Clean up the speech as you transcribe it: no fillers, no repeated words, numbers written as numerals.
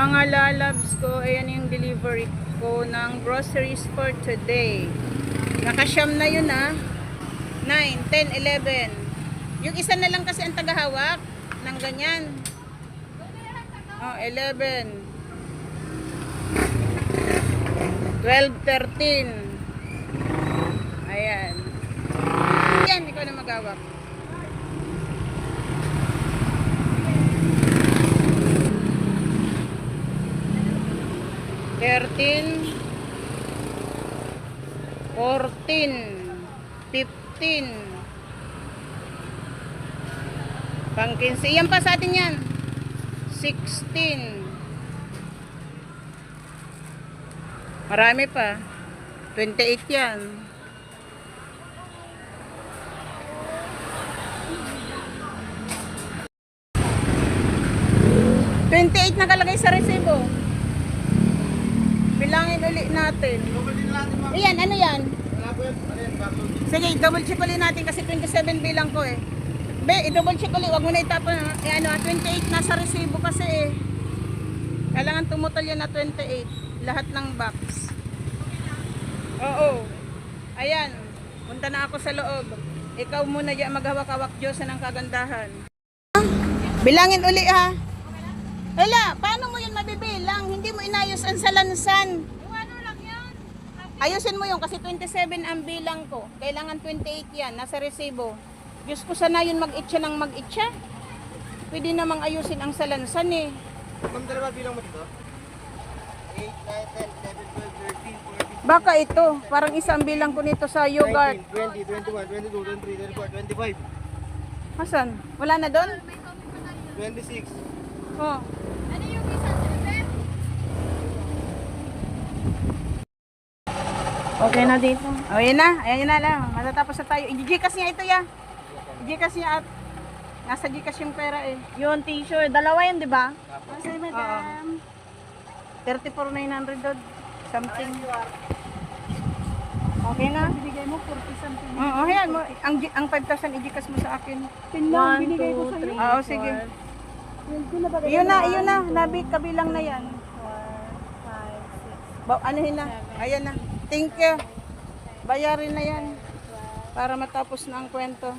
Mga lalabs ko, ayan yung delivery ko ng groceries for today. Nakasyam na yun 9, 10, 11. Yung isa na lang kasi ang tagahawak ng ganyan. 11, 12, 13. Ayan. Yan, ikaw na magawak. $13, $14, $15, pang 15. Yan pa sa atin yan. $16. Marami pa. $28 yan. $28 nakalagay sa resibo. Bilangin ulit natin. Ayan, ano yan? Sige, double check ulit natin kasi 27 bilang ko eh. Be, i-double check ulit. Huwag mo na itapon. 28 nasa resibo kasi eh. Kailangan tumutol yan na 28. Lahat ng box. Oo. Ayan. Punta na ako sa loob. Ikaw muna dyan maghawak-hawak Diyos ng kagandahan. Bilangin uli ha. Hala, paano mo yun mabibilang? Hindi mo inayos ang salansan. Ano lang yan? Ayusin mo yun kasi 27 ang bilang ko. Kailangan 28 yan. Nasa resibo. Diyos ko sana yun mag-itcha ng mag-itcha. Pwede namang ayusin ang salansan eh. Ma'am, dalawa bilang mo dito? 8, 9, 10, 11, 12, 13, 14, Baka ito. Parang isang bilang ko nito sa yogurt. 19, 20, 21, 22, 23, 24, 25. Hasan? Wala na doon? 26. Oh. Ano yung isang silver? Okay na dito. O, yan na. Ayan na lang. Matatapos na tayo. I-Gcash niya ito ya. I-Gcash niya at nasa Gcash yung pera eh. Yung t-shirt. Dalawa yun, di ba? Kasi madam. 34,900 doon. Something. Okay na? Binigay mo 40 something. Oo, ayan mo. Ang 5,000 i-Gcash mo sa akin. 10 lang binigay ko sa'yo. Oo, sige. Iyon na. Nabi, kabilang na yan. 4, 5, 6. Anuhin na. Ayan na. Thank you. Bayarin na yan. Para matapos na ang kwento.